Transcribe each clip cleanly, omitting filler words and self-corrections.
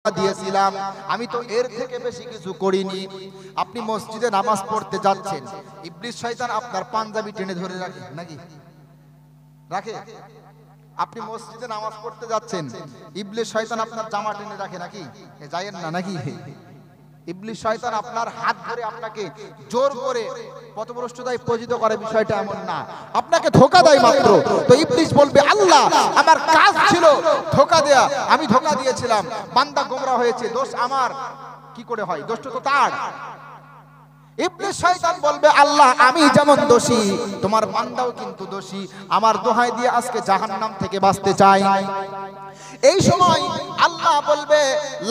দিয়েছিলাম, আমি তো এর থেকে বেশি কিছু করিনি। আপনি মসজিদে নামাজ পড়তে যাচ্ছেন, ইবলিস শয়তান আপনার পাঞ্জাবি টেনে ধরে রাখে নাকি? রাখে? আপনি মসজিদে নামাজ পড়তে যাচ্ছেন, ইবলিস শয়তান আপনার জামা টেনে রাখে নাকি? যায়েন না নাকি? ইবলিস শয়তান আপনার হাত ধরে আপনাকে জোর করে পথভ্রষ্টতায় পতিত করে, বিষয়টা এমন না, আপনাকে ধোঁকা দেয় মাত্র। তো ইবলিস বলবে, আল্লাহ আমার কাজ ছিল ধোঁকা দেয়া, আমি ধোঁকা দিয়েছিলাম, বান্দা গোমরা হয়েছে, দোষ আমার। কি করে হয়? দোষ তো তার। ইবলিস শয়তান বলবে, আল্লাহ আমি যেমন দোষী, তোমার বান্দাও কিন্তু দোষী, আমার দোহাই দিয়ে আজকে জাহান্নাম থেকে বাঁচতে চাই। এই সময় আল্লাহ বলবে,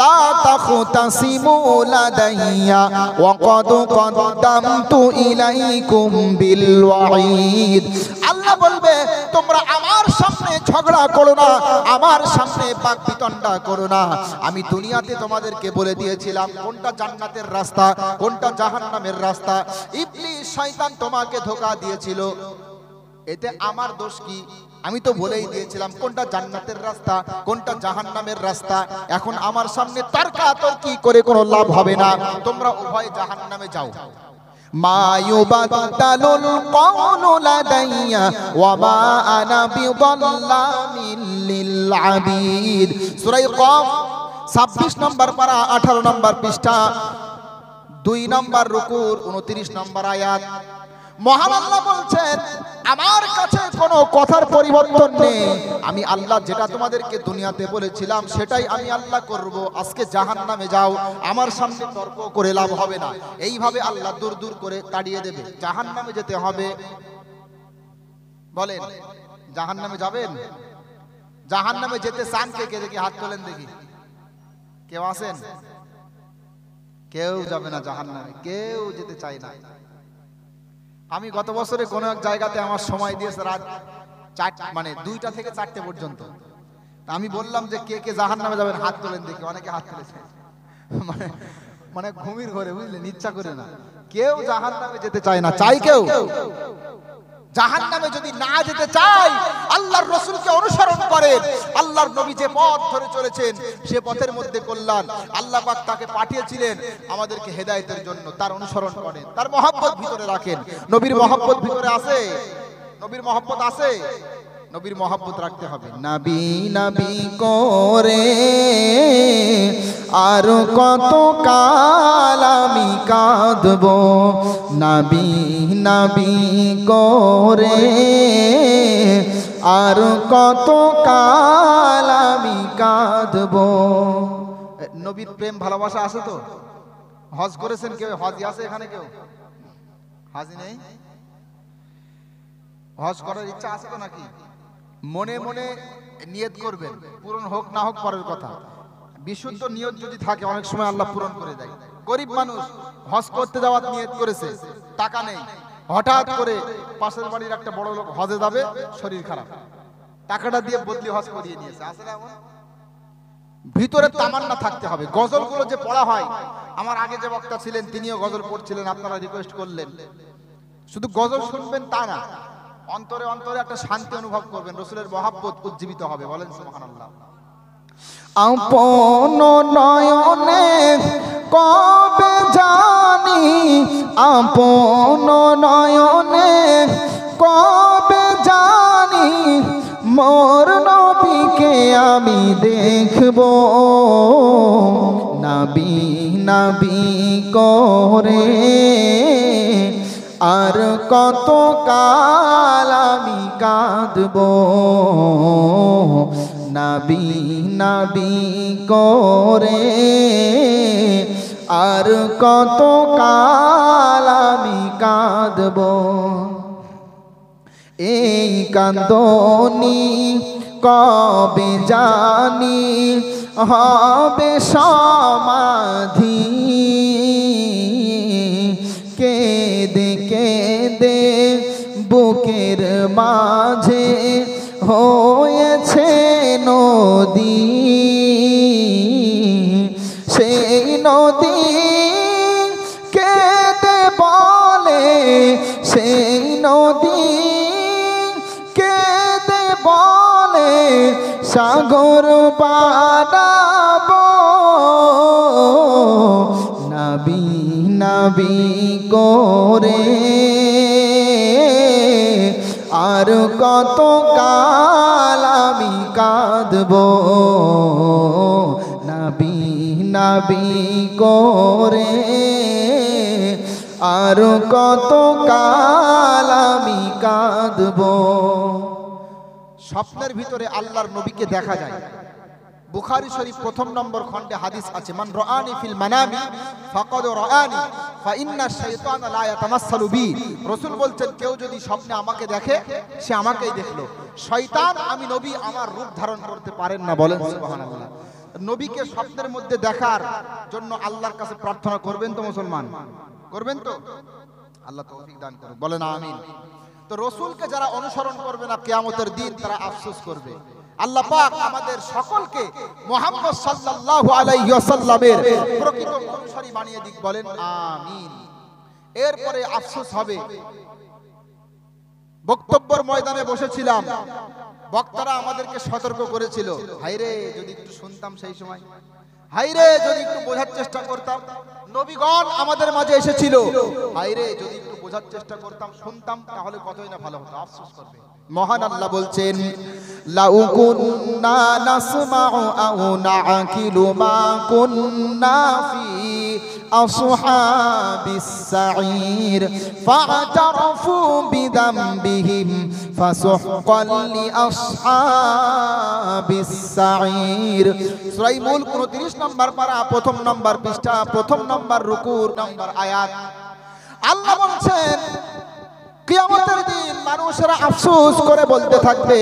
লা তাখতাসিমু লাদাইয়া ওয়া ক্বাদ কদ্দামতু ইলাইকুম বিল ওয়াঈদ। আল্লাহ বলবে, তোমরা আমার সামনে ঝগড়া করো না, আমার সামনে বাকবিতণ্ডা করো না। আমি দুনিয়াতে তোমাদেরকে বলে দিয়েছিলাম কোনটা জান্নাতের রাস্তা, কোনটা জাহান্নামের রাস্তা। ইবলিস শয়তান তোমাকে ধোঁকা দিয়েছিল, এতে আমার দোষ কি? আমি তো বলেই দিয়েছিলাম কোনটা জান্নাতের রাস্তা, কোনটা জাহান্নামের রাস্তা। এখন আমার সামনে তর্কাতর্কি করে কোনো লাভ হবে না, তোমরা উভয় জাহান্নামে যাও। মা ইউবাদদালুল কওলু লাদাইয়া ওয়া মা আনা বিযাল্লামিল লিল আবিদ। সূরা কফ 26 নম্বর পারা 18 নম্বর পৃষ্ঠা 2 নম্বর রুকুর 29 নম্বর আয়াত। মহান আল্লাহ বলছেন, আমার কাছে কোনো কথার পরিবর্তন নেই, আমি আল্লাহ যেটা তোমাদেরকে দুনিয়াতে বলেছিলাম সেটাই আমি আল্লাহ করব। আজকে জাহান্নামে যাও, আমার সামনে তর্ক করে লাভ হবে না। এইভাবে আল্লাহ দূর দূর করে তাড়িয়ে দেবে। জাহান্নামে যেতে হবে। বলেন, জাহান্নামে যাবেন? জাহান্নামে যেতে চান কে কে? দেখি হাত তোলেন দেখি। কেউ আছেন? কেউ যাবে না জাহান্নামে, কেউ যেতে চায় না। আমি গত বছরে কোন এক জায়গাতে আমার সময় দিয়েছে রাত 2টা থেকে 4টে পর্যন্ত। আমি বললাম যে কে কে জাহান্নামে যাবেন হাত তোলেন দেখি। অনেকে হাত তুলেছে, মানে ঘুমির ঘরে, বুঝলেন, ইচ্ছা করে না। কেউ জাহান্নামে যেতে চায় না। চাই কেউ? জাহান্নামে যদি না যেতে চাই, আল্লাহর রাসূলকে অনুসরণ করেন। আল্লাহর নবী যে পথ ধরে চলেছেন সে পথের মধ্যে কল্যাণ। আল্লাহ পাক তাকে পাঠিয়েছিলেন আমাদেরকে হেদায়েতের জন্য, তার অনুসরণ করেন, তার মহব্বত ভিতরে রাখেন। নবীর মহব্বত ভিতরে আছে? নবীর মহব্বত আছে? নবীর মহব্বত রাখতে হবে। নবী নবী করে আর কত কাল আমি কাঁদবো, নবী নবী করে আর কত কাল আমি কাঁদবো। নবীর প্রেম ভালোবাসা আছে তো? হজ করেছেন কেউ? হজি আছে এখানে কেউ? হাজি নেই? হজ করার ইচ্ছা আছে তো নাকি? মনে মনে নিয়ত করবেন, পূরণ হোক না হোক পরের কথা। বিশুদ্ধ নিয়ত যদি থাকে অনেক সময় আল্লাহ পূরণ করে দেয়। গরিব মানুষ হজ করতে যাওয়ার নিয়ত করেছে, টাকা নেই, হঠাৎ করে পাশের বাড়ির একটা বড় লোক হজে যাবে, শরীর খারাপ, টাকাটা দিয়ে বদলি হজ করিয়ে নিয়েছে। আসলে এমন ভিতরে তামান্না থাকতে হবে। গজলগুলো যে পড়া হয়, আমার আগে যে বক্তা ছিলেন তিনিও গজল পড়ছিলেন, আপনারা রিকোয়েস্ট করলেন। শুধু গজল শুনবেন তা না, অন্তরে অন্তরে একটা শান্তি অনুভব করবেন, রাসূলের মহব্বত উজ্জীবিত হবে। বলেন সুবহানাল্লাহ। আপন নয়নে কবে জানি, আপন নয়নে কবে জানি মোর নবীকে আমি দেখব, নবী নবী করে আর কত কাল আমি কাঁদবো, নবী নবী করে আর কত কাল আমি কাঁদবো। এই কান্দনি কবে জানি হবে সমাধি, কেঁদে কেঁদে বুকের মাঝে হয়েছে নদী, সেই নদী কেঁদে বলে, সেই নদী কেঁদে বলে সাগর বানাবো নবী করে আর কত কাল আমি কাঁদবো, নবী নবী করে আর কত কাল আমি কাঁদবো। স্বপ্নের ভিতরে আল্লাহর নবীকে দেখা যায়। বুখারী শরীফ প্রথম নম্বর খণ্ডে হাদিস আছে, মান রাআনি ফিল মানামি ফাকাদ রাআনি ফা ইন্না শাইতানা লা ইয়াতামাসসালু বি। রাসূল বলছেন, কেউ যদি স্বপ্নে আমাকে দেখে সে আমাকেই দেখলো। শয়তান আমি নবী আমার রূপ ধারণ করতে পারেন না, বলেন সুবহানাল্লাহ। নবীকে স্বপ্নের মধ্যে দেখার জন্য আল্লাহর কাছে প্রার্থনা করবেন তো মুসলমান? করবেন তো? আল্লাহ তৌফিক দান করুন, বলেন আমিন। তো রাসূলকে যারা অনুসরণ করবে না কিয়ামতের দিন তারা আফসোস করবে। আল্লাহ পাক আমাদের সকলকে মুহাম্মদ সাল্লাল্লাহু আলাইহি ওয়াসাল্লামের প্রকৃত অনুসারী বানিয়ে দিক, বলেন আমিন। এরপরে আফসোস হবে। বক্তব্যের ময়দানে বসেছিলাম, বক্তারা আমাদেরকে সতর্ক করেছিল, হায়রে যদি একটু শুনতাম সেই সময়, হায়রে যদি একটু বোঝার চেষ্টা করতাম। নবীগণ আমাদের মাঝে এসেছিল, হায়রে যদি একটু বোঝার চেষ্টা করতাম, শুনতাম, তাহলে কতই না ভালো হতো। আফসোস করবে। মহান আল্লাহ বলছেন, লাউ কুন্না নাসমাউ আও নাআকিলু মা কুন্না ফি আসহাবিস সাঈর ফা'তারাফু বিযামবিহিম ফাসুহকাল লিআসহাবিস সাঈর। সূরা মুলক 29 নম্বর পারা, প্রথম নম্বর পৃষ্ঠা, প্রথম নম্বর রুকুর নম্বর আয়াত। আল্লাহ বলছেন, কিয়ামতের দিন মানুষেরা আফসোস করে বলতে থাকবে,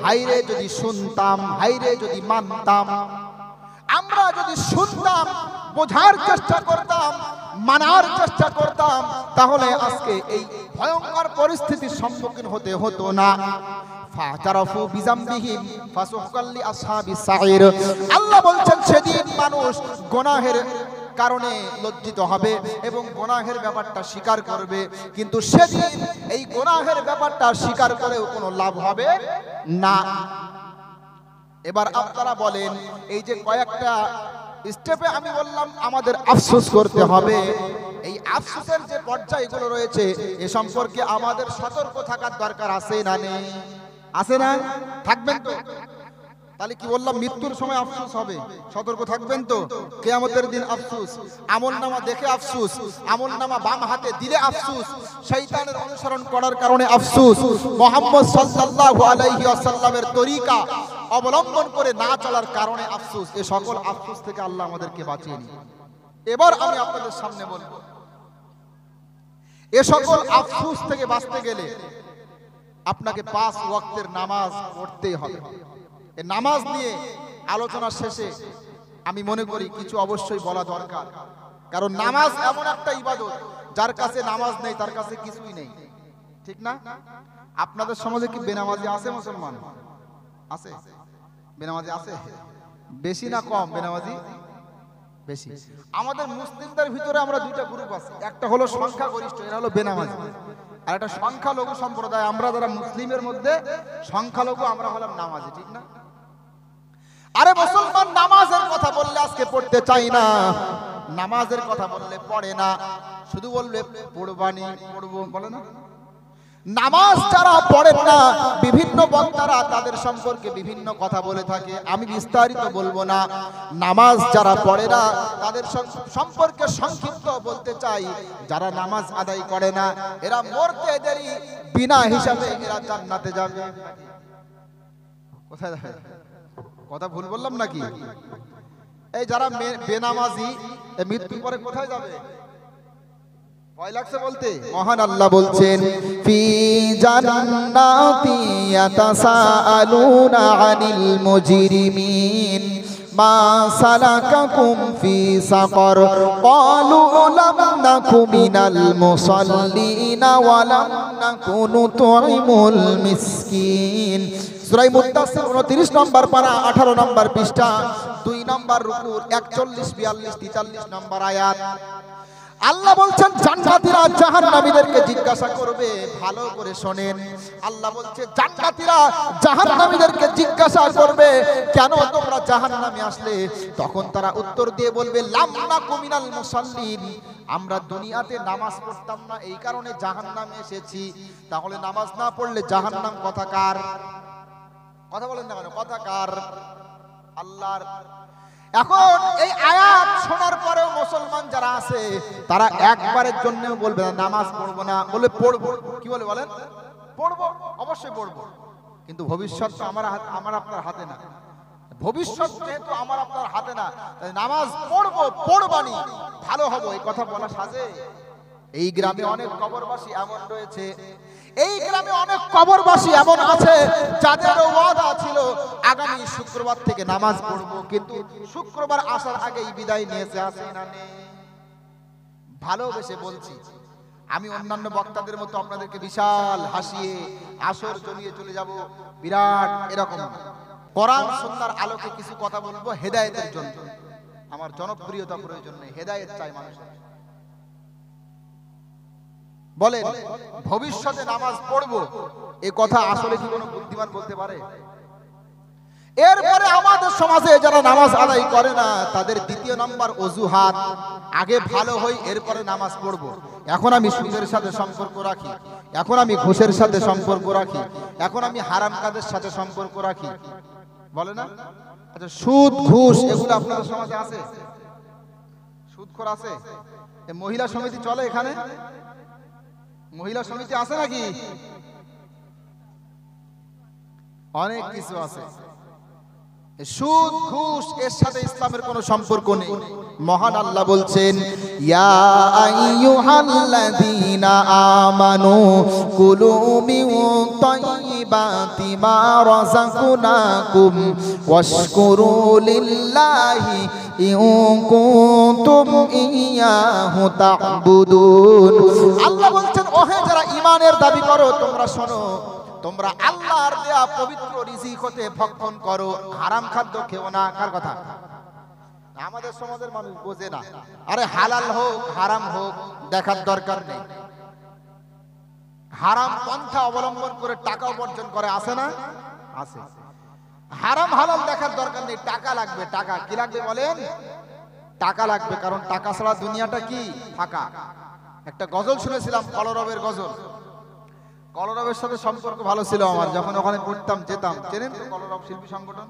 হায়রে যদি শুনতাম, হায়রে যদি মানতাম। আমরা যদি শুনতাম, বোঝার চেষ্টা করতাম, মানার চেষ্টা করতাম, তাহলে আজকে এই ভয়ঙ্কর পরিস্থিতির সম্মুখীন হতে হতো না। ফাতারাফু বিযামবিহিম ফাসুহকাল লিআসহাবিস সাঈর। আল্লাহ বলছেন, সেদিন মানুষ গুনাহের কারণে লজ্জিত হবে এবং গুনাহের ব্যাপারটা স্বীকার করবে, কিন্তু সেদিন এই গুনাহের ব্যাপারটা স্বীকার করেও কোনো লাভ হবে না। এবার আপনারা বলেন, এই যে কয়েকটা স্টেপে আমি বললাম আমাদের আফসোস করতে হবে, এই আফসোসের যে পর্যায়গুলো রয়েছে এ সম্পর্কে আমাদের সতর্ক থাকার দরকার আছে না নেই? আছে না? থাকবেন তো? তাহলে কি বললাম, মৃত্যুর সময় আফসোস হবে, সতর্ক থাকবেন তো? কিয়ামতের দিন আফসোস, আমলনামা দেখে আফসোস, আমলনামা বাম হাতে দিলে আফসোস, শয়তানের অনুসরণ করার কারণে আফসোস, মুহাম্মদ সাল্লাল্লাহু আলাইহি ওয়াসাল্লামের তরিকা অবলম্বন করে না চলার কারণে আফসোস। এই সকল আফসোস থেকে আল্লাহ আমাদেরকে বাঁচিয়ে নিন। এবার আমি আপনাদের সামনে বলবো, এ সকল আফসোস থেকে বাঁচতে গেলে আপনাকে 5 ওয়াক্তের নামাজ পড়তেই হবে। এই নামাজ নিয়ে আলোচনা শেষে আমি মনে করি কিছু অবশ্যই বলা দরকার, কারণ নামাজ এমন একটা ইবাদত, যার কাছে নামাজ নেই তার কাছে কিছুই নেই, ঠিক না? আপনাদের সমাজে কি বেনামাজি আছে? মুসলমান আছে? বেনামাজি আছে? বেশি না কম? বেনামাজি বেশি। আমাদের মুসলিমদের ভিতরে আমরা দুইটা গ্রুপ আছে, একটা হলো সংখ্যাগরিষ্ঠ, এরা হলো বেনামাজি, আর একটা সংখ্যালঘু সম্প্রদায়। আমরা যারা মুসলিমের মধ্যে সংখ্যালঘু, আমরা হলাম নামাজি, ঠিক না? আরে মুসলমান নামাজের কথা বললে আজকে পড়তে চাই না, নামাজের কথা বললে পড়ে না, শুধু বলবে পড়বানি, পড়বো, বলে না। নামাজ যারা পড়েন না, বিভিন্ন বক্তারা তাদের সম্পর্কে বিভিন্ন কথা বলে থাকে, আমি বিস্তারিত বলবো না। নামাজ যারা পড়ে না তাদের সম্পর্কে সংক্ষিপ্ত বলতে চাই, যারা নামাজ আদায় করে না এরা মরতে দেরি, বিনা হিসাবে এরা জান্নাতে যাবে। কোথায় যাবে? কথা ভুল বললাম নাকি? এই যারা বেনামাজি মৃত্যুর পরে কোথায় যাবে? ভয় লাগছে বলতে? মহান আল্লাহ বলছেন, ফি জান্নাতি ইয়াতাসাআলুনা আনিল মুজরিমিন মা সালাকাকুম ফি সাকার ক্বালু লাম নাকু মিনাল মুসাল্লিনা ওয়া লাম নাকু নুতঈমুল মিসকিন। সূরা মুদ্দাসসির 29 নম্বর পারা, 18 নম্বর পৃষ্ঠা, 2 নম্বর রুকু, 41, 42, 43 নম্বর আয়াত। আল্লাহ বলছেন জান্নাতীরা জাহান্নামীদেরকে জিজ্ঞাসা করবে, ভালো করে শোনেন। আল্লাহ বলছে জান্নাতীরা জাহান্নামীদেরকে জিজ্ঞাসা করবে, কেন তোমরা জাহান্নামে আসলে? তখন তারা উত্তর দিয়ে বলবে, লাম নাকু মিনাল মুসাল্লিন, আমরা দুনিয়াতে নামাজ পড়তাম না, এই কারণে জাহান্নামে এসেছি। তাহলে নামাজ না পড়লে জাহান্নাম কথা কার? কথা বলেন না কেন, কথা কার? আল্লাহর। এখন এই আয়াত শোনার পরেও মুসলমান যারা আছে তারা একবারের জন্য বলবে না নামাজ পড়বো না, বলে পড়বো। কি বলে বলেন? পড়বো, অবশ্যই পড়বো, কিন্তু ভবিষ্যৎ তো আমার আপনার হাতে না। ভবিষ্যৎ যেহেতু আমার আপনার হাতে না, নামাজ পড়বো, পড়বানি, ভালো হবো, এই কথা বলা সাজে? এই গ্রামে অনেক কবরবাসী এমন রয়েছে, এই গ্রামে অনেক কবরবাসী এমন আছে যাদের ওয়াদা ছিল আগামী শুক্রবার থেকে নামাজ পড়বো, কিন্তু শুক্রবার আসার আগেই বিদায় নিয়েছে। আছে না নেই? ভালোবেসে বলছি, আমি অন্যান্য বক্তাদের মতো আপনাদেরকে বিশাল হাসিয়ে আসর জমিয়ে চলে যাব, বিরাট এরকম। কোরআন সুন্নাহর আলোকে কিছু কথা বলবো হেদায়েতের জন্য। আমার জনপ্রিয়তা প্রয়োজন নেই, হেদায়েত চাই মানুষের। বলেন, ভবিষ্যতে নামাজ পড়বো, এই কথা আসলে কি কোনো বুদ্ধিমান বলতে পারে? এরপরে আমাদের সমাজে যারা নামাজ আদায় করে না তাদের দ্বিতীয় নাম্বার অজুহাত, আগে ভালো হই এরপরে নামাজ পড়বো। এখন আমি সুদের সাথে সম্পর্ক রাখি, এখন আমি ঘুষের সাথে সম্পর্ক রাখি, এখন আমি হারাম কাজের সাথে সম্পর্ক রাখি, বলে না? আচ্ছা, সুদ ঘুষ এগুলো আপনাদের সমাজে আছে? সুদখোর আছে? মহিলা সমিতি চলে এখানে? মহিলা সমিতি আছে নাকি? অনেক কিছু আছে। সুদ ঘুষ এর সাথে ইসলামের কোনো সম্পর্ক নেই। মহান আল্লাহ বলছেন, ইয়া আইয়ুহাল্লাযীনা আমানু কুলু মিন তাইয়্যিবাতি মা রাযাকনাকুম ওয়াশকুরু লিল্লাহি ইন কুনতুম ইয়্যাহু তা'বুদুন। আল্লাহ বলছেন, ওহে যারা ঈমানের দাবি করো, তোমরা শোনো, তোমরা আল্লাহর দেয়া পবিত্র রিজিক হতে ভক্ষণ করো, হারাম খাদ্য খেও না। কার কথা? আমাদের সমাজের মানুষ বোঝে না। আরে হালাল হোক হারাম হোক দেখার দরকার নেই, হারাম পন্থা অবলম্বন করে টাকা উপার্জন করে, আছে না? আছে। হারাম হালাল দেখার দরকার নেই, টাকা লাগবে। টাকা কি লাগবে বলেন? টাকা লাগবে, কারণ টাকা ছাড়া দুনিয়াটা কি ফাঁকা। একটা গজল শুনেছিলাম, কলরবের গজল। কলরবের সাথে সম্পর্ক ভালো ছিল আমার, যখন ওখানে পড়তাম যেতাম। চেনেন তো কলরব শিল্পী সংগঠন?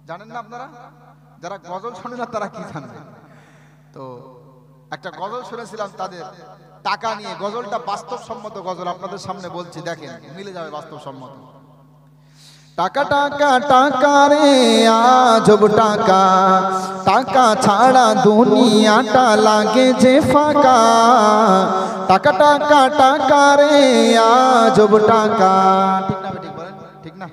জানেন না আপনারা? যারা গজল শোনে না তারা কি জানবে? তো একটা গজল শুনেছিলাম তাদের টাকা নিয়ে। গজলটা বাস্তবসম্মত গজল, আপনাদের সামনে বলছি, দেখেন মিলে যাবে বাস্তবসম্মত। টাকা টাকা টাকা রে আজব টাকা, টাকা ছাড়া দুনিয়াটা লাগে যে ফাঁকা। টাকা টাকা টাকা রে আজব টাকা। ঠিক না? ঠিক বলেন, ঠিক না?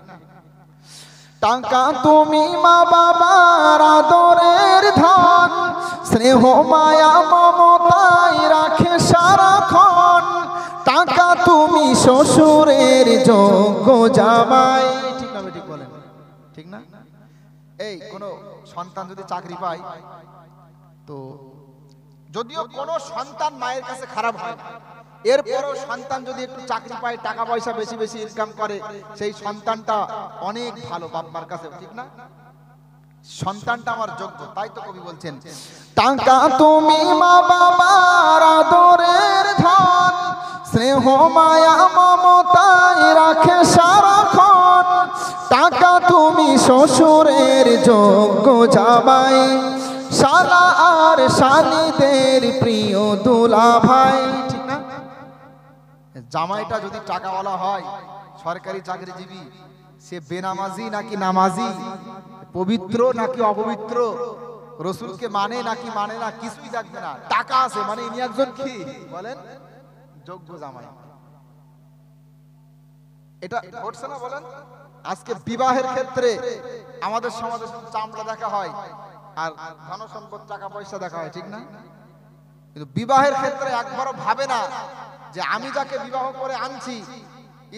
টাকা তুমি মা বাবার আদরের ধন, স্নেহ মায়া মমতাই রাখে সারাক্ষণ। টাকা তুমি শ্বশুরের যোগ্য জামাই। ঠিক না? ঠিক বলেন, ঠিক না? এই কোন সন্তান যদি চাকরি পায়, তো যদিও কোনো সন্তান মায়ের কাছে খারাপ হয় না, এরপরও সন্তান যদি একটু চাকরি পায়, টাকা পয়সা বেশি বেশি ইনকাম করে, সেই সন্তানটা অনেক ভালো বাপ-মার কাছে, ঠিক না? সন্তানটা আমার যোগ্য। তাই তো কবি বলছেন, টাকা তুমি মা বাবার আদরের ধন, স্নেহ মায়া মমতাই রাখে সারাক্ষণ। টাকা তুমি শ্বশুরের যোগ্য জামাই, শালা আর শালীদের প্রিয় দুলা ভাই। ঠিক না? জামাইটা যদি টাকাওয়ালা হয়, সরকারি চাকরিজীবী, সে বেনামাজি নাকি নামাজি, পবিত্র নাকি অপবিত্র, রসুলকে মানে নাকি মানে না, কিছুই দেখবে না। টাকা আছে মানে ইনি একজন কি বলেন? যোগ্য জামাই। এটা ঘটছে না বলেন? আজকে বিবাহের ক্ষেত্রে আমাদের সমাজে চামড়া দেখা হয় আর ধন সম্পদ টাকা পয়সা দেখা হয়, ঠিক না? কিন্তু বিবাহের ক্ষেত্রে একবারও ভাবে না যে আমি যাকে বিবাহ করে আনছি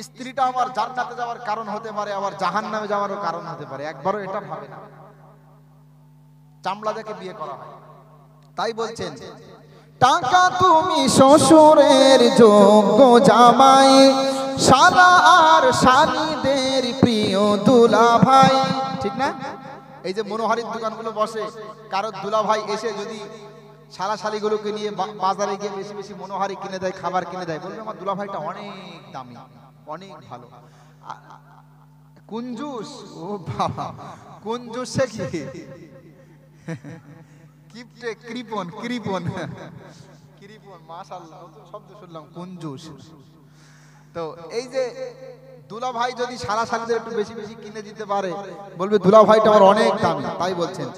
স্ত্রীটা আমার জান্নাতে যাওয়ার কারণ হতে পারে, আবার জাহান্নামে যাওয়ারও কারণ হতে পারে। একবারও এটা ভাবে না, চামড়া দেখে বিয়ে করা হয়। তাই বলছেন টাকা তুমি শ্বশুরের যোগ্য জামাই, শালা আর শালীদের প্রিয় দুলা ভাই, ঠিক না? এই যে মনোহারীর দোকানগুলো বসে, কারো দুলা ভাই এসে যদি শালা শালীগুলোকে নিয়ে বাজারে গিয়ে বেশি বেশি মনোহারি কিনে দেয়, খাবার কিনে দেয়, বলবে আমার দুলা ভাইটা অনেক দামি, অনেক ভালো। কুঞ্জুস, ও বাবা, কুঞ্জুস সে কি? কিপটে, কৃপণ, কৃপণ, কৃপণ, মাশাআল্লাহ, নতুন শব্দ শুনলাম, কুঞ্জুস। তো এই যে দুলা ভাই যদি শালা শালীদের একটু বেশি বেশি কিনে দিতে পারে, বলবে দুলা ভাইটা আমার অনেক দামি। তাই বলছেন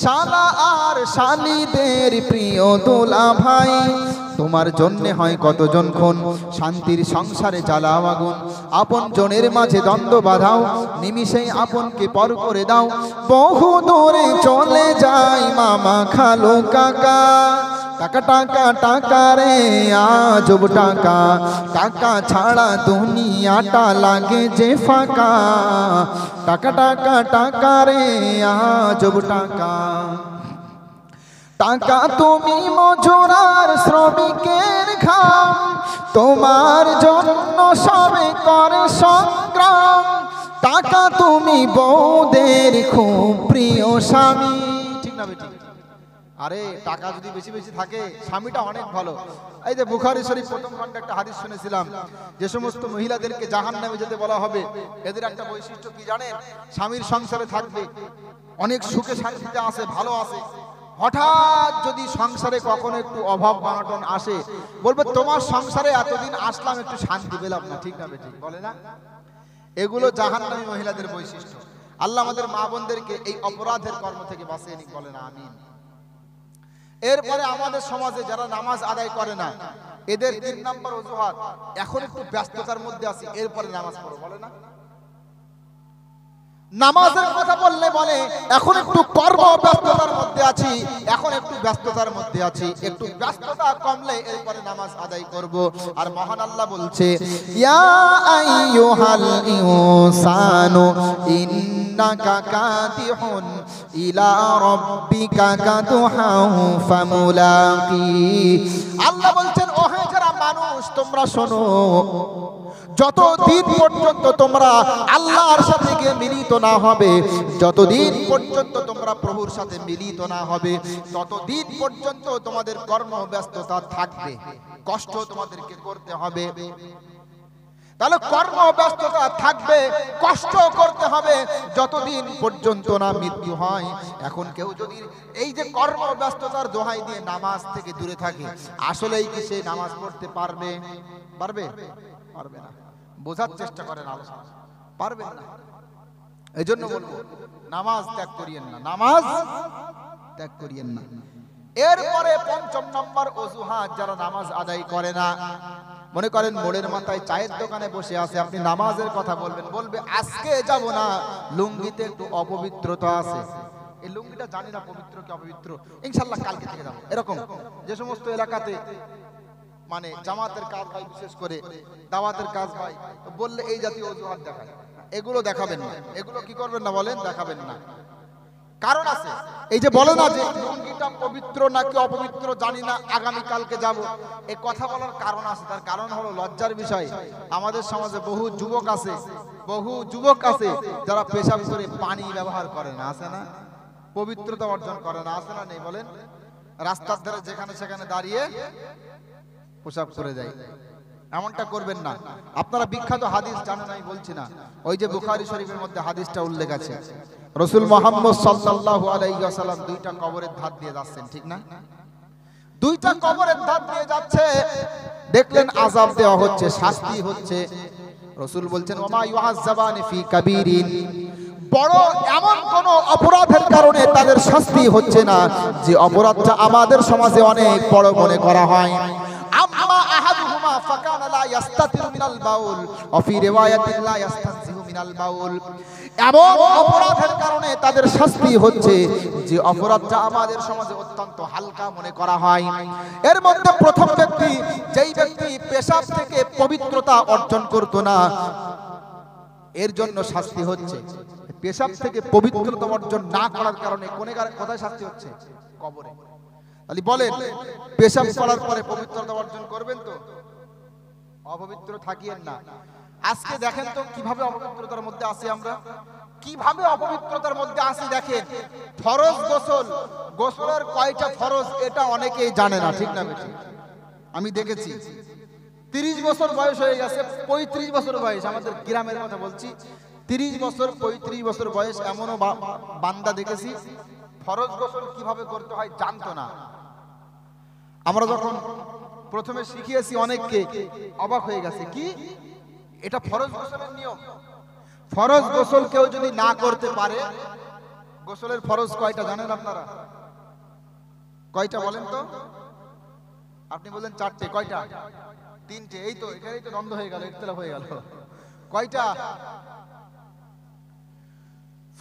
শালা আর শালীদের প্রিয় দুলা ভাই, তোমার জন্যে হয় কতজন খুন, শান্তির সংসারে জ্বালাও আগুন, আপন জনের মাঝে দ্বন্দ্ব বাঁধাও, নিমিষেই আপনকে পর করে দাও, বহু দূরে চলে যায় মামা খালু কাকা। টাকা টাকা টাকা রে আজব টাকা, টাকা ছাড়া দুনিয়াটা লাগে যে ফাঁকা, টাকা টাকা টাকা রে আজব টাকা। টাকা তুমি মজুর আর শ্রমিকের ঘাম, তোমার জন্য সবে করে সংগ্রাম, টাকা তুমি বউদের খুব প্রিয় স্বামী, ঠিক না বেটি? আরে টাকা যদি বেশি বেশি থাকে স্বামীটা অনেক ভালো। এই যে বুখারী শরীফ প্রথম খণ্ডে একটা হাদিস শুনেছিলাম, যে সমস্ত মহিলাদেরকে জাহান্নামে যেতে বলা হবে, এদের একটা বৈশিষ্ট্য কি জানেন? স্বামীর সংসারে থাকবে, অনেক সুখে শান্তিতে আছে, ভালো আছে, হঠাৎ যদি সংসারে কখনো একটু অভাব অনটন আসে, বলবে তোমার সংসারে এতদিন আসলাম একটু শান্তি পেলাম না, ঠিক না বেটি? বলে না? এগুলো জাহান্নামী মহিলাদের বৈশিষ্ট্য। আল্লাহ আমাদের মা বোনদেরকে এই অপরাধের কর্ম থেকে বাঁচিয়ে নিক, বলে না আমিন। এরপরে আমাদের সমাজে যারা নামাজ আদায় করে না, এদের 3 নম্বর অজুহাত, এখন একটু ব্যস্ততার মধ্যে আছি, এরপরে নামাজ পড়ো, বলে না? নামাজের কথা বললে বলে এখন একটু কর্ম ব্যস্ততার মধ্যে আছি, এখন একটু ব্যস্ততার মধ্যে আছি, একটু ব্যস্ততা কমলে এরপরে নামাজ আদায় করব। আর মহান আল্লাহ বলছে, ইয়া আইয়ুহাল ইনসানু ইন্নাকা কাদিহুন ইলা রাব্বিকা কাদহাউ ফামুলাকি। আল্লাহ বলছেন, ও হে যারা মানুষ, তোমরা শোনো, যতদিন পর্যন্ত তোমরা আল্লাহর সাথে গিয়ে মিলিত না হবে, যতদিন পর্যন্ত তোমরা প্রভুর সাথে মিলিত না হবে, ততদিন পর্যন্ত তোমাদের কর্মব্যস্ততা থাকবে, কষ্ট তোমাদেরকে করতে হবে। তাহলে কর্মব্যস্ততা থাকবে, কষ্ট করতে হবে, যতদিন পর্যন্ত না মৃত্যু হয়। এখন কেউ যদি এই যে কর্মব্যস্ততার দোহাই দিয়ে নামাজ থেকে দূরে থাকে, আসলেই কি সে নামাজ পড়তে পারবে? পারবে? পারবে না। বোঝার চেষ্টা করেন, আলোচনা পারবেন না। এই জন্য বলবো, নামাজ ত্যাগ করিয়েন না, নামাজ ত্যাগ করিয়েন না। এরপরে 5 নম্বর অজুহাত, যারা নামাজ আদায় করে না, মনে করেন মোড়ের মাথায় চায়ের দোকানে বসে আছে, আপনি নামাজের কথা বলবেন, বলবে আজকে যাব না, লুঙ্গিতে একটু অপবিত্রতা আছে, এই লুঙ্গিটা জানি না পবিত্র কি অপবিত্র, ইনশাআল্লাহ কালকে থেকে যাব। এরকম যে সমস্ত এলাকাতে মানে জামাতের কাজ হয়, বিশেষ করে দাওয়াতের কাজ হয়, বললে এই জাতীয় অজুহাত দেখায়, এগুলো দেখাবেন না। এগুলো কি করবেন না বলেন? দেখাবেন না। কারণ আছে, এই যে বলে না যে লুঙ্গিটা পবিত্র নাকি অপবিত্র জানি না, আগামী কালকে যাব, এই কথা বলার কারণ আছে। তার কারণ হলো লজ্জার বিষয়, আমাদের সমাজে বহু যুবক আছে যারা পেশাব করে পানি ব্যবহার করে না, আছে না? পবিত্রতা অর্জন করে না, আছে না? নেই বলেন? রাস্তার ধারে যেখানে সেখানে দাঁড়িয়ে পেশাব করে যায়, এমনটা করবেন না। আপনারা বিখ্যাত হাদিস জানেন, আমি বলছি না, ওই যে বুখারী শরীফের মধ্যে হাদিসটা উল্লেখ আছে, রাসূল মুহাম্মদ সাল্লাল্লাহু আলাইহি ওয়াসাল্লাম 2টা কবরের ধার দিয়ে যাচ্ছেন, ঠিক না? 2টা কবরের ধার দিয়ে যাচ্ছে, দেখলেন আযাব দেওয়া হচ্ছে, শাস্তি হচ্ছে। রাসূল বলছেন, ওমা ইউআযাবানি ফি কাবীরিন, বড় এমন কোন অপরাধের কারণে তাদের শাস্তি হচ্ছে না যে অপরাধটা আমাদের সমাজে অনেক বড় মনে করা হয়। আম্মা আহাদুহুমা ফাকানা লা ইস্তাতিরু মিনাল বাউল ওয়া ফি রিওয়ায়াতিন লা ইস্তানজিহু মিনাল বাউল, এমন অপরাধের কারণে তাদের শাস্তি হচ্ছে যে অপরাধটা আমাদের সমাজে অত্যন্ত হালকা মনে করা হয়। এর মধ্যে প্রথম ব্যক্তি, যেই ব্যক্তি পেশাব থেকে পবিত্রতা অর্জন করত না, এর জন্য শাস্তি হচ্ছে। পেশাব থেকে পবিত্রতা অর্জন না করার কারণে কোথায় শাস্তি হচ্ছে? কবরে। তাহলে বলেন, পেশাব করার পরে পবিত্রতা অর্জন করবেন তো? অপবিত্র থাকিয়েন না। আজকে দেখেন তো কিভাবে অপবিত্রতার মধ্যে আছি আমরা, কিভাবে অপবিত্রতার মধ্যে আছি দেখেন। ফরজ গোসল, গোসলের কয়টা ফরজ এটা অনেকেই জানে না, ঠিক না বেশি? আমি দেখেছি 30 বছর বয়স হয়ে গেছে, 35 বছর বয়স, আমাদের গ্রামের কথা বলছি, 30 বছর 35 বছর বয়স এমনও বান্দা দেখেছি ফরজ গোসল কিভাবে করতে হয় জানতো না। আমরা যখন প্রথমে শিখিয়েছি অনেককে অবাক হয়ে গেছে, কি এটা ফরজ গোসলের নিয়ম? ফরজ গোসল কেউ যদি না করতে পারে, গোসলের ফরজ কয়টা জানেন আপনারা? কয়টা বলেন তো? আপনি বলেন 4টে, কয়টা? 3টে। এই তো, এখানেই তো দ্বন্দ্ব হয়ে গেল, ইখতিলাফ হয়ে গেল। কয়টা?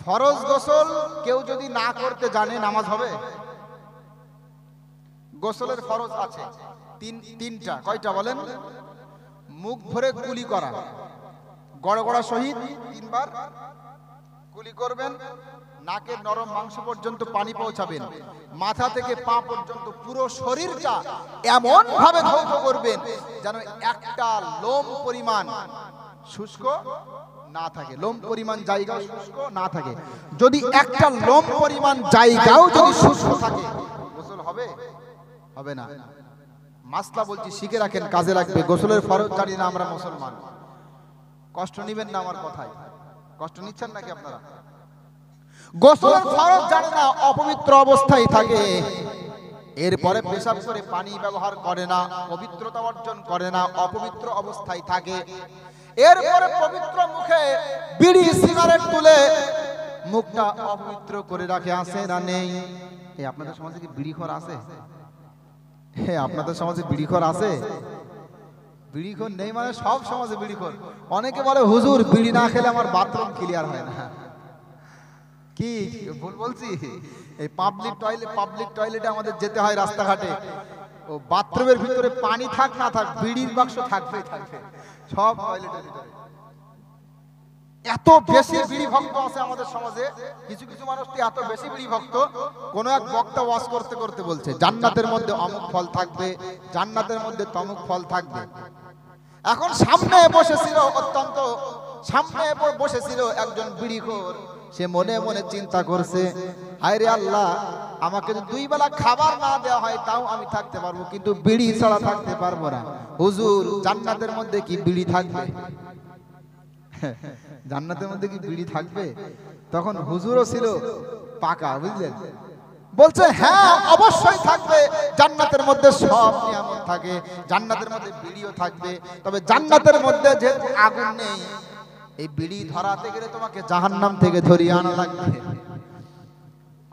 ফরজ গোসল কেউ যদি না করতে জানে নামাজ হবে? গোসলের ফরজ আছে তিনটা। কয়টা বলেন? মুখ ভরে কুলি করা, গড়গড়া সহিত 3 বার কুলি করবেন, নাকের নরম মাংস পর্যন্ত পানি পৌঁছাবেন, মাথা থেকে পা পর্যন্ত পুরো শরীরটা এমন ভাবে ধৌত করবেন যেন একটা লোম পরিমাণ শুষ্ক না থাকে, লোম পরিমাণ জায়গা শুষ্ক না থাকে। যদি একটা লোম পরিমাণ জায়গাও যদি শুষ্ক থাকে, গোসল হবে? হবে না। মাসলা বলছি, শিখে রাখেন, কাজে লাগবে। গোসলের ফরজ জানি না আমরা মুসলমান, কষ্ট নিবেন না আমার কথায়। কষ্ট নিচ্ছেন নাকি আপনারা? গোসলের ফরজ জানে না, অপবিত্র অবস্থায় থাকে, এরপরে পেশাব করে পানি ব্যবহার করে না, পবিত্রতা অর্জন করে না, অপবিত্র অবস্থায় থাকে। এরপরে পবিত্র মুখে বিড়ি সিগারেট তুলে মুখটা অপবিত্র করে রাখে, আছে না নেই? আপনাদের সমাজে কি বিড়িখোর আছে? আপনাদের সমাজে বিড়িখোর আছে? বিড়িখোর নেই মানে সব সমাজে বিড়িখোর। অনেকে বলে, হুজুর বিড়ি না খেলে আমার বাথরুম ক্লিয়ার হয় না। কি ভুল বলছি? এই পাবলিক টয়লেটে আমাদের যেতে হয় রাস্তাঘাটে, ও বাথরুমের ভিতরে পানি থাক না থাক, বিড়ির বাক্স থাকবেই থাকবে সব টয়লেটের ভিতরে। এত বেশি বিড়ি ভক্ত আছে আমাদের সমাজে, কিছু কিছু মানুষ তো এত বেশি বিড়ি ভক্ত, কোন এক বক্তা ওয়াজ করতে করতে বলছে জান্নাতের মধ্যে অমুক ফল থাকবে, জান্নাতের মধ্যে তমুক ফল থাকবে। এখন সামনে বসেছিল একজন বিড়িখোর, সে মনে মনে চিন্তা করছে, হায় রে আল্লাহ, আমাকে যদি 2 বেলা খাবার না দেওয়া হয় তাও আমি থাকতে পারবো, কিন্তু বিড়ি ছাড়া থাকতে পারবো না। হুজুর জান্নাতের মধ্যে কি বিড়ি থাকবে? জান্নাতের মধ্যে কি বিড়ি থাকবে? তখন হুজুরও ছিল পাকা, বুঝলেন, বলছে হ্যাঁ অবশ্যই থাকবে, জান্নাতের মধ্যে সব নিয়ামত থাকে, জান্নাতের মধ্যে বিড়িও থাকবে, তবে জান্নাতের মধ্যে যে আগুন নেই, এই বিড়ি ধরাতে গেলে তোমাকে জাহান্নাম থেকে ধরিয়ে আনা লাগবে।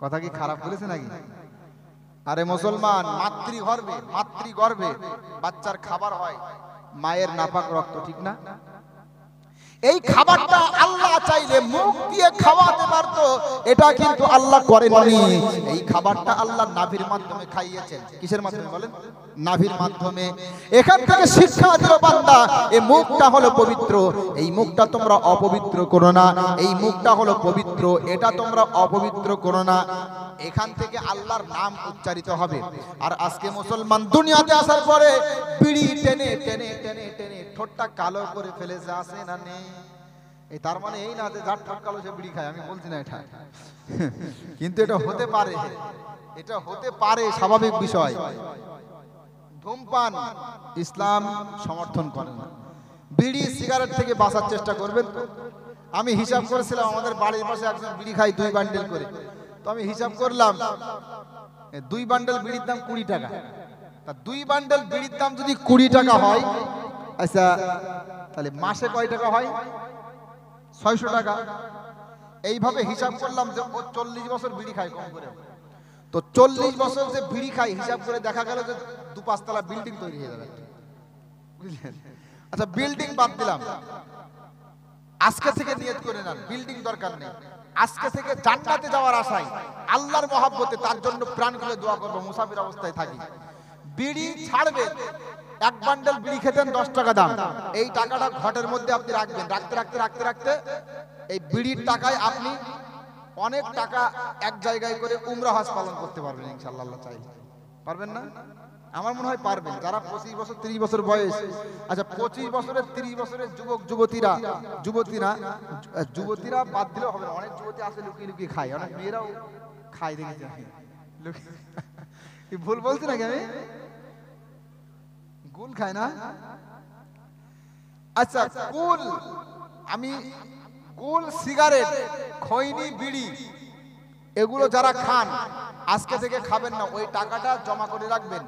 কথা কি খারাপ বলেছে নাকি? আরে মুসলমান, মাতৃগর্ভে বাচ্চার খাবার হয় মায়ের নাপাক রক্ত, ঠিক না? এই খাবারটা আল্লাহ চাইলে মুখ দিয়ে খাওয়াতে পারতো, এটা কিন্তু আল্লাহ করেননি। এই খাবারটা আল্লাহ নাভির মাধ্যমে খাইয়েছেন। কিসের মাধ্যমে বলেন? নাভির মাধ্যমে। এখান থেকে শিক্ষা দিল বান্দা, এই মুখটা হলো পবিত্র, এই মুখটা তোমরা অপবিত্র করো না, এই মুখটা হলো পবিত্র, এটা তোমরা অপবিত্র করো না। এখান থেকে আল্লাহর নাম উচ্চারিত হবে। আর আজকে মুসলমান দুনিয়াতে আসার পরে বিড়ি টেনে টেনে টেনে টেনে ঠোঁটটা কালো করে ফেলেছে, আছে না নেই? এই তার মানে এই না যে যার ঠোঁট কালো সে বিড়ি খায়, আমি বলছি না এটা, কিন্তু এটা হতে পারে, এটা হতে পারে, স্বাভাবিক বিষয়। ধূমপান ইসলাম সমর্থন করে না। বিড়ি সিগারেট থেকে বাঁচার চেষ্টা করবেন। আমি হিসাব করেছিলাম, আমাদের বাড়ির পাশে একজন বিড়ি খায় 2 বান্ডেল করে, তো আমি হিসাব করলাম 2 বান্ডেল বিড়ির দাম 20 টাকা। তা 2 বান্ডেল বিড়ির দাম যদি 20 টাকা হয়, আচ্ছা তাহলে মাসে কয় টাকা হয়? 600 টাকা। এইভাবে হিসাব করলাম যে ও 40 বছর বিড়ি খায় কম করে, তো 40 বছর যে বিড়ি খায়, হিসাব করে দেখা গেল যে 2-5 তলা বিল্ডিং তৈরি হয়ে যাবে, বুঝলেন? আচ্ছা বিল্ডিং বাদ দিলাম, আজকে থেকে নিয়ত করে নেন বিল্ডিং দরকার নেই, আজকে থেকে জান্নাতে যাওয়ার আশায়, আল্লাহর মহব্বতে তার জন্য প্রাণ খুলে দোয়া করব, মুসাফির অবস্থায় থাকি। বিড়ি ছাড়বে, 1 বান্ডেল বিড়ি খেতেন 10 টাকা দাম, এই টাকাটা ঘটের মধ্যে আপনি রাখবেন, রাখতে রাখতে রাখতে রাখতে এই বিড়ির টাকায় আপনি অনেক টাকা এক জায়গায় করে উমরা হজ পালন করতে পারবেন ইনশাআল্লাহ, আল্লাহ চাইলে। পারবেন না? আমার মনে হয় পারবেন, যারা 25 বছর 30 বছর বয়স। আচ্ছা 25 বছরের 30 বছরের যুবক যুবতীরা বাদ দিলেও হবে না, অনেক যুবতী আছে লুকিয়ে লুকিয়ে খায়, অনেক মেয়েরাও খায় দেখেছি আমি। কি ভুল বলছি নাকি আমি? গুল খায় না? আচ্ছা গুল, সিগারেট, খৈনি, বিড়ি এগুলো যারা খান আজকে থেকে খাবেন না, ওই টাকাটা জমা করে রাখবেন,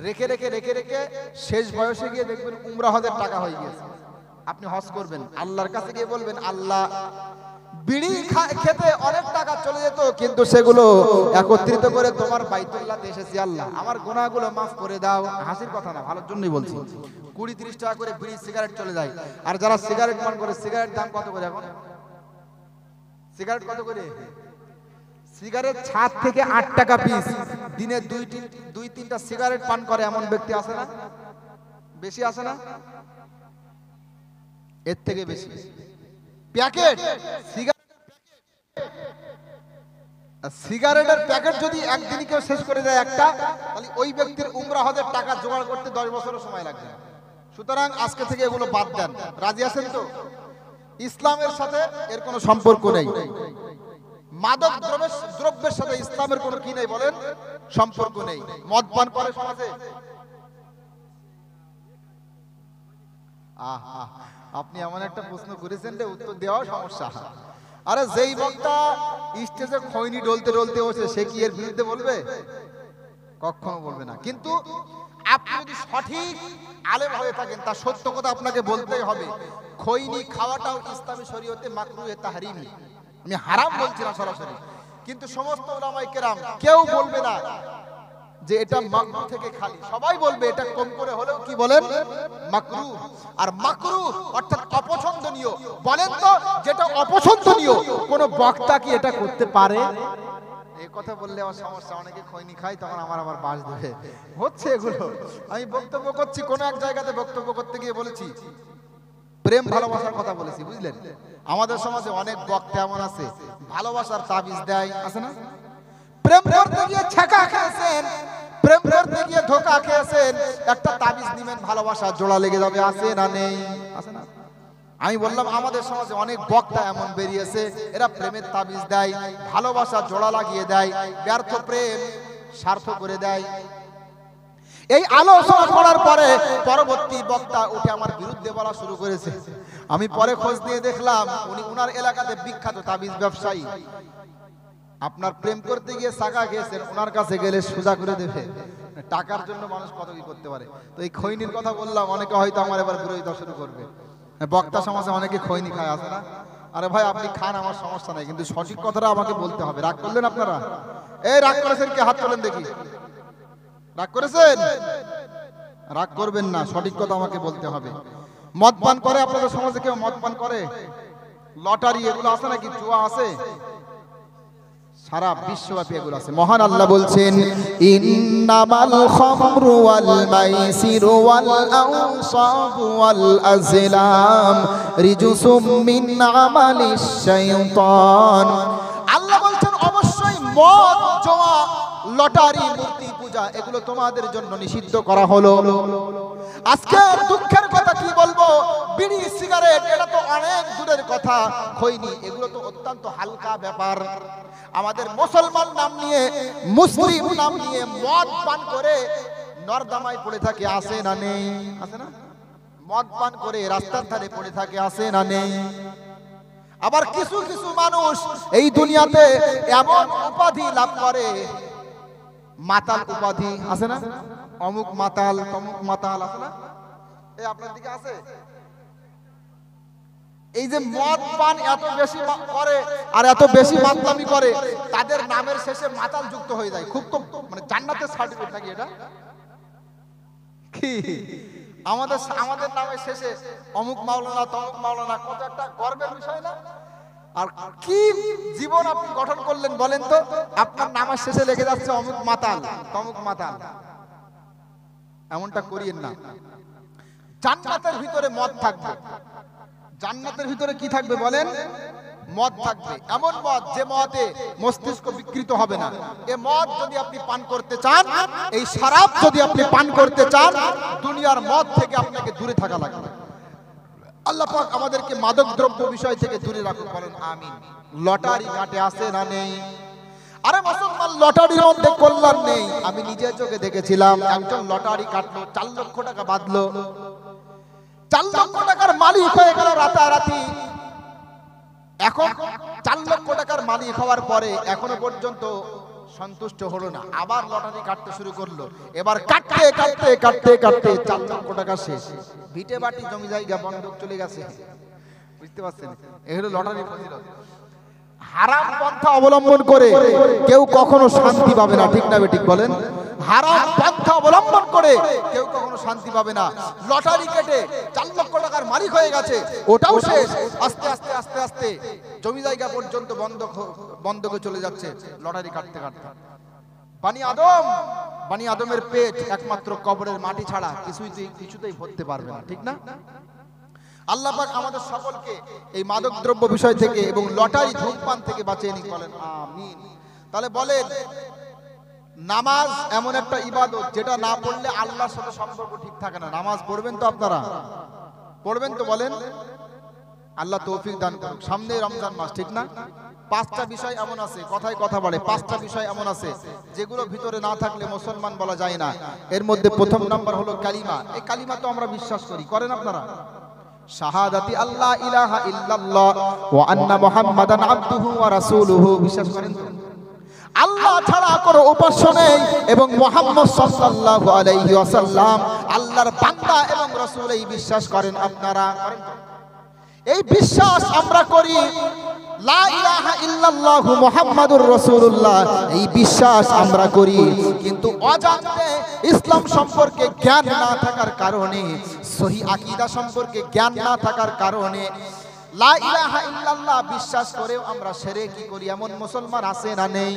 রেখে রেখে রেখে রেখে শেষ বয়সে গিয়ে দেখবেন উমরা হজের টাকা হয়ে গেছে। আপনি হজ করবেন, আল্লাহর কাছে গিয়ে বলবেন, আল্লাহ বিড়ি খেতে অনেক টাকা চলে যেত, কিন্তু সেগুলো একত্রিত করে তোমার বাইতুল্লাহতে এসেছি, আল্লাহ আমার গুনাহগুলো মাফ করে দাও। হাসির কথা না, ভালোর জন্যই বলছি। 20-30 টাকা করে বিড়ি সিগারেট চলে যায়। আর যারা সিগারেট পান করে, সিগারেট দাম কত করে এখন? সিগারেট কত করে? সিগারেট 7 থেকে 8 টাকা পিস। দিনে 2-3টা সিগারেট পান করে এমন ব্যক্তি আছে না? বেশি আছে না? এর থেকে বেশি প্যাকেট সিগারেটের প্যাকেট যদি একদিনই কেউ শেষ করে দেয় একটা, তাহলে ওই ব্যক্তির উমরা হজের টাকা জোগাড় করতে 10 বছরের সময় লাগবে। সুতরাং আজকে থেকে এগুলো বাদ দেন। রাজি আছেন তো? ইসলামের সাথে এর কোনো সম্পর্ক নেই। মাদক দ্রব্যের সাথে ইসলামের কোনো কি নেই বলেন? সম্পর্ক নেই। মদ পান করে সমাজে? আপনি এমন একটা প্রশ্ন করেছেন যে উত্তর দেওয়া সমস্যা। আরে যেই বক্তা স্টেজে খৈনি ডলতে ডলতে বসে, সে কি এর বিরুদ্ধে বলবে? কখনো বলবে না। কিন্তু আপনি যদি সঠিক আলেম হয়ে থাকেন, তার সত্য কথা আপনাকে বলতেই হবে। খৈনি খাওয়াটাও ইসলামী শরীয়তে মাকরুহে তাহরিমি, আমি হারাম বলছি না সরাসরি, কিন্তু সমস্ত উলামায়ে কেরাম কেউ বলবে না যে এটা মাকরুহ থেকে খালি, সবাই বলবে এটা কম করে হলেও কি বলেন? মাকরুহ। আর মাকরুহ অর্থাৎ অপছন্দনীয়। বলেন তো, যেটা অপছন্দনীয় কোন বক্তা কি এটা করতে পারে? এই কথা বললে আমার সমস্যা, অনেকে খৈনি খায়, তখন আমার বাস দেবে হচ্ছে এগুলো। আমি বক্তব্য করছি, কোন এক জায়গাতে বক্তব্য করতে গিয়ে বলেছি প্রেম ভালোবাসার কথা বলেছি, বুঝলেন? আমাদের সমাজে অনেক বক্তা এমন আছে ভালোবাসার তাবিজ দেয়, আছে না? প্রেম করতে গিয়ে ছেকা খেয়েছেন, প্রেম করতে গিয়ে ধোঁকা খেয়েছেন, একটা তাবিজ নিবেন, ভালোবাসা জোড়া লেগে যাবে, আছে না নেই? আছে না? আমি বললাম আমাদের সমাজে অনেক বক্তা এমন বেরিয়েছে, এরা প্রেমের তাবিজ দেয়, ভালোবাসা জোড়া লাগিয়ে দেয়, ব্যর্থ প্রেম স্বার্থ করে দেয়। এই আলোচনা করার পরে পরবর্তী বক্তা উঠে আমার বিরুদ্ধে বলা শুরু করেছে। আমি পরে খোঁজ নিয়ে দেখলাম উনি উনার এলাকাতে বিখ্যাত তাবিজ ব্যবসায়ী। আপনার প্রেম করতে গিয়ে সাকা খেয়েছেন, ওনার কাছে গেলে সোজা করে দেবে। টাকার জন্য মানুষ কত কি করতে পারে। তো এই খৈনির কথা বললাম, অনেকে হয়তো আমার এবার বিরোধিতা শুরু করবে। বক্তা সমাজে অনেকে খৈনি খায়, আছে না? আরে ভাই আপনি খান, আমার সমস্যা নাই, কিন্তু সঠিক কথাটা আমাকে বলতে হবে। রাগ করলেন আপনারা? এই রাগ করেছেন কি? হাত তোলেন দেখি। রাগ করেছেন? রাগ করবেন না, সঠিক কথা আমাকে বলতে হবে। মদ পান করে আপনাদের সমাজে কেউ? মদ পান করে? লটারি এগুলো আছে নাকি? জুয়া আছে? সারা বিশ্বব্যাপী এগুলো আছে। মহান আল্লাহ বলছেন, ইন্নামাল খামরু ওয়াল মাইসিরু ওয়াল আনসাবু ওয়াল আজলাম রিজসুম মিন আমালিশ শাইতান। আল্লাহ বলছেন অবশ্যই মদ, জুয়া, লটারি, মূর্তি পূজা এগুলো তোমাদের জন্য নিষিদ্ধ করা হলো। আজকে দুঃখের কথা কি বলবো, বিড়ি সিগারেট এটা তো অনেক দূরের কথা, খৈনি এগুলো তো অত্যন্ত হালকা ব্যাপার। আমাদের মুসলমান নাম নিয়ে, মুসলিম নাম নিয়ে মদ পান করে নরদামায় পড়ে থাকে, আছে না নেই? আছে না? মদ পান করে রাস্তার ধারে পড়ে থাকে, আছে না নেই? আবার কিছু কিছু মানুষ এই দুনিয়াতে এমন উপাধি লাভ করে, মাতাল উপাধি, আছে না? অমুক মাতাল, তমুক মাতাল, আছে না? এই আপনার দিকে আছে? এই যে মদ পান এত বেশি করে আর এত বেশি মাতলামি করে, তাদের নামের শেষে মাতাল যুক্ত হয়ে যায়। খুব তো মানে জান্নাতের সার্টিফিকেট নাকি এটা? কি আমাদের নামের শেষে অমুক মাওলানা, তমুক মাওলানা, কত একটা গর্বের বিষয় না? আর কি জীবন আপনি গঠন করলেন বলেন তো? আপনার নামের শেষে লেগে যাচ্ছে অমুক মাতাল, তমুক মাতাল। এমনটা করিয়েন না। জান্নাতের ভিতরে মদ থাকবে। জান্নাতের ভিতরে কি থাকবে বলেন? মদ থাকবে, এমন মদ যে মদে মস্তিষ্ক বিকৃত হবে না। এ মদ যদি আপনি পান করতে চান, এই শরাব যদি আপনি পান করতে চান, দুনিয়ার মদ থেকে আপনাকে দূরে থাকা লাগবে। আল্লাহ পাক আমাদেরকে মাদক দ্রব্য বিষয় থেকে দূরে রাখুন, বলেন আমিন। লটারি কাটে আছে না নেই? আরে মুসলমান, লটারির মধ্যে কল্যাণ নেই। আমি নিজের চোখে দেখেছিলাম, একজন লটারি কাটলো, 4 লক্ষ টাকা বাঁধলো, 4 লক্ষ টাকার মালিক হয়ে গেল রাতারাতি। এখন 4 লক্ষ টাকার মালিক হওয়ার পরে এখনো পর্যন্ত সন্তুষ্ট হলো না, আবার লটারি কাটতে শুরু করলো। এবার কাটতে কাটতে কাটতে কাটতে 4 লক্ষ টাকা শেষ, ভিটে বাটি জমি জায়গা বন্ধক চলে গেছে। বুঝতে পারছেন? এই হলো লটারি ফজিলত। হারাম পন্থা অবলম্বন করে কেউ কখনো শান্তি পাবে না, ঠিক না বেঠিক বলেন? হারাম পন্থা অবলম্বন করে কেউ কখনো শান্তি পাবে না। লটারি কেটে 4 লক্ষ টাকার মালিক হয়ে গেছে, ওটাও শেষ। আস্তে আস্তে আস্তে আস্তে জমি জায়গা পর্যন্ত বন্ধকে চলে যাচ্ছে লটারি কাটতে কাটতে। বানি আদমের পেট একমাত্র কবরের মাটি ছাড়া কিছুতেই ভরতে পারবে না, ঠিক না? আল্লাহ পাক আমাদের সকলকে এই মাদক দ্রব্য বিষয় থেকে এবং লটারি ধূমপান থেকে বাঁচিয়ে নিন, বলেন আমিন। তাহলে বলেন, নামাজ এমন একটা ইবাদত যেটা না পড়লে আল্লাহর সাথে সম্পর্ক ঠিক থাকে না। নামাজ পড়বেন তো আপনারা? পড়বেন তো? বলেন। আল্লাহ তৌফিক দান করুন। সামনে রমজান মাস, ঠিক না? 5টা বিষয় এমন আছে, কথায় কথা বলে, 5টা বিষয় এমন আছে যেগুলো ভিতরে না থাকলে মুসলমান বলা যায় না। এর মধ্যে প্রথম নাম্বার হলো কালিমা। এই কালিমা তো আমরা বিশ্বাস করি, করেন আপনারা? শাহাদাতি আল্লাহ ইলাহা ইল্লাল্লাহ ওয়া আন্না মুহাম্মাদান আবদুহু ওয়া রাসূলুহু, বিশ্বাস করেন তো? আল্লাহ ছাড়া কোনো উপাস্য নেই এবং মুহাম্মদ সাল্লাল্লাহু আলাইহি ওয়াসাল্লাম আল্লাহর বান্দা এবং রাসূল, এই বিশ্বাস করেন আপনারা? এই বিশ্বাস আমরা করি। লা ইলাহা ইল্লাল্লাহু মুহাম্মাদুর রাসূলুল্লাহ, এই বিশ্বাস আমরা করি, কিন্তু অজান্তে ইসলাম সম্পর্কে জ্ঞান না থাকার কারণে, সহিহ আকীদা সম্পর্কে জ্ঞান না থাকার কারণে লা ইলাহা ইল্লাল্লাহ বিশ্বাস করেও আমরা শিরক করি। এমন মুসলমান আছে না নেই?